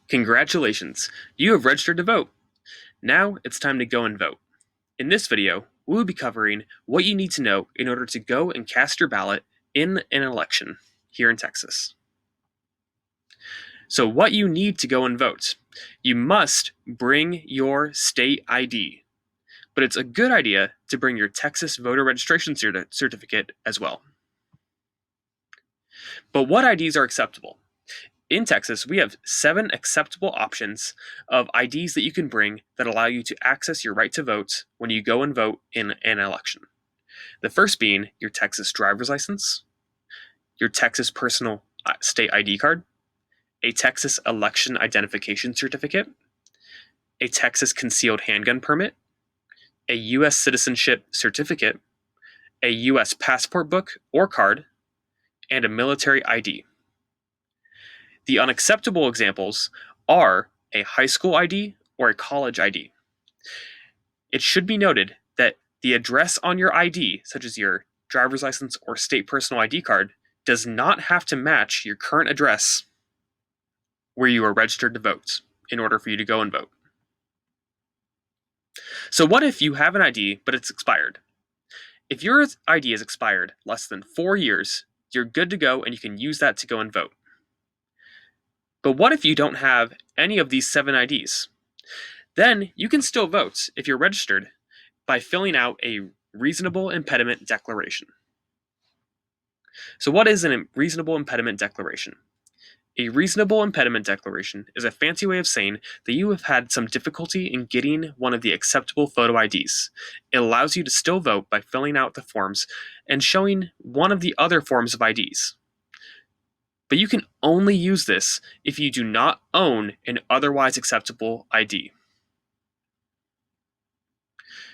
Congratulations, you have registered to vote. Now it's time to go and vote. In this video, we will be covering what you need to know in order to go and cast your ballot in an election here in Texas. So what you need to go and vote. You must bring your state ID, but it's a good idea to bring your Texas voter registration certificate as well. But what IDs are acceptable? In Texas, we have 7 acceptable options of IDs that you can bring that allow you to access your right to vote when you go and vote in an election. The first being your Texas driver's license, your Texas personal state ID card, a Texas election identification certificate, a Texas concealed handgun permit, a U.S. citizenship certificate, a U.S. passport book or card, and a military ID. The unacceptable examples are a high school ID or a college ID. It should be noted that the address on your ID, such as your driver's license or state personal ID card, does not have to match your current address where you are registered to vote in order for you to go and vote. So what if you have an ID but it's expired? If your ID is expired less than 4 years, you're good to go and you can use that to go and vote. But what if you don't have any of these 7 IDs? Then you can still vote if you're registered by filling out a reasonable impediment declaration. So what is a reasonable impediment declaration? A reasonable impediment declaration is a fancy way of saying that you have had some difficulty in getting one of the acceptable photo IDs. It allows you to still vote by filling out the forms and showing one of the other forms of IDs. But you can only use this if you do not own an otherwise acceptable ID.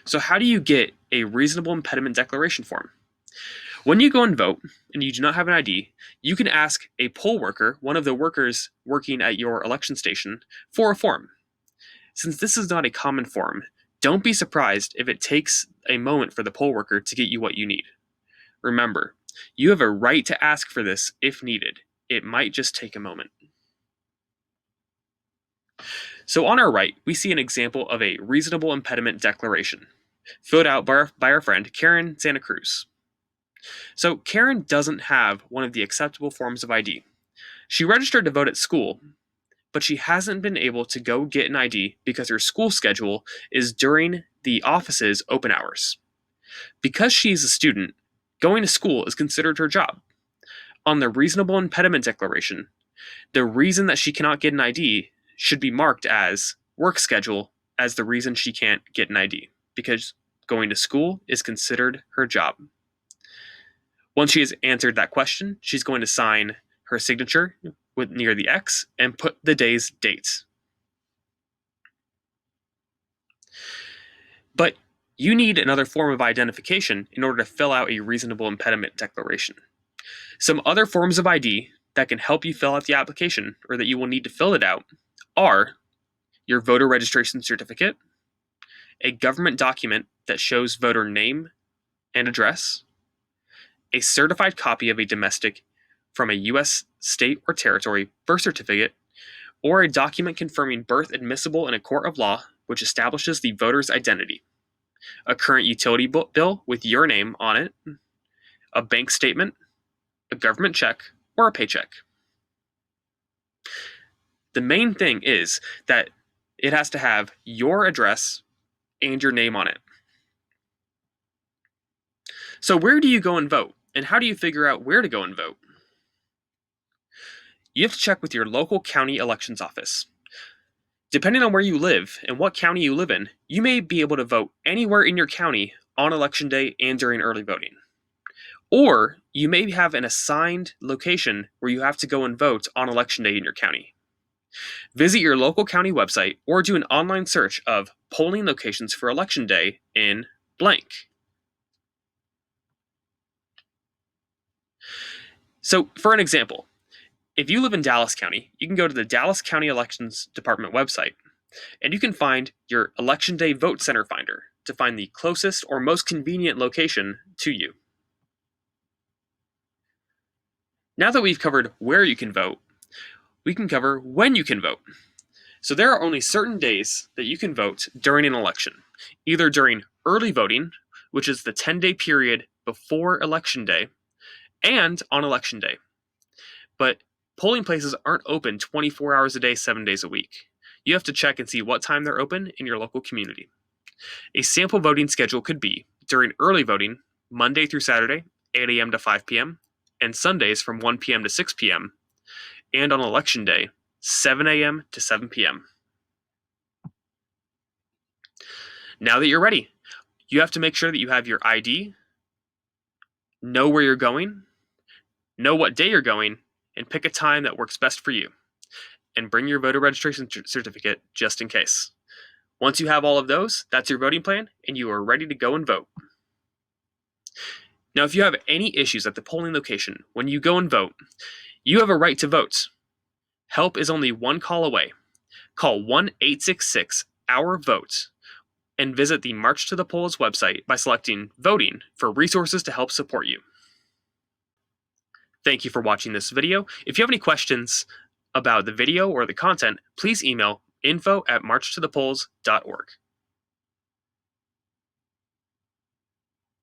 So how do you get a reasonable impediment declaration form? When you go and vote and you do not have an ID, you can ask a poll worker, one of the workers working at your election station, for a form. Since this is not a common form, don't be surprised if it takes a moment for the poll worker to get you what you need. Remember, you have a right to ask for this if needed. It might just take a moment. So on our right, we see an example of a reasonable impediment declaration, filled out by our friend Karen Santa Cruz. So Karen doesn't have one of the acceptable forms of ID. She registered to vote at school, but she hasn't been able to go get an ID because her school schedule is during the office's open hours. Because she is a student, going to school is considered her job. On the reasonable impediment declaration, the reason that she cannot get an ID should be marked as work schedule as the reason she can't get an ID, because going to school is considered her job. Once she has answered that question, she's going to sign her signature near the X and put the day's dates. But you need another form of identification in order to fill out a reasonable impediment declaration. Some other forms of ID that can help you fill out the application, or that you will need to fill it out, are your voter registration certificate, a government document that shows voter name and address, a certified copy of a domestic from a U.S. state or territory birth certificate, or a document confirming birth admissible in a court of law which establishes the voter's identity, a current utility bill with your name on it, a bank statement, a government check, or a paycheck. The main thing is that it has to have your address and your name on it. So where do you go and vote? And how do you figure out where to go and vote? You have to check with your local county elections office. Depending on where you live and what county you live in, you may be able to vote anywhere in your county on election day and during early voting. Or you may have an assigned location where you have to go and vote on election day in your county. Visit your local county website or do an online search of polling locations for election day in blank. So for an example, if you live in Dallas County, you can go to the Dallas County Elections Department website, and you can find your Election Day Vote Center Finder to find the closest or most convenient location to you. Now that we've covered where you can vote, we can cover when you can vote. So there are only certain days that you can vote during an election, either during early voting, which is the 10-day period before Election Day, and on Election Day. But polling places aren't open 24 hours a day, 7 days a week. You have to check and see what time they're open in your local community. A sample voting schedule could be during early voting, Monday through Saturday, 8 a.m. to 5 p.m., and Sundays from 1 p.m. to 6 p.m., and on Election Day, 7 a.m. to 7 p.m. Now that you're ready, you have to make sure that you have your ID, know where you're going, know what day you're going, and pick a time that works best for you. And bring your voter registration certificate just in case. Once you have all of those, that's your voting plan, and you are ready to go and vote. Now, if you have any issues at the polling location when you go and vote, you have a right to vote. Help is only one call away. Call 1-866-OUR-VOTE and visit the March to the Polls website by selecting Voting for resources to help support you. Thank you for watching this video. If you have any questions about the video or the content, please email info@marchtothepolls.org.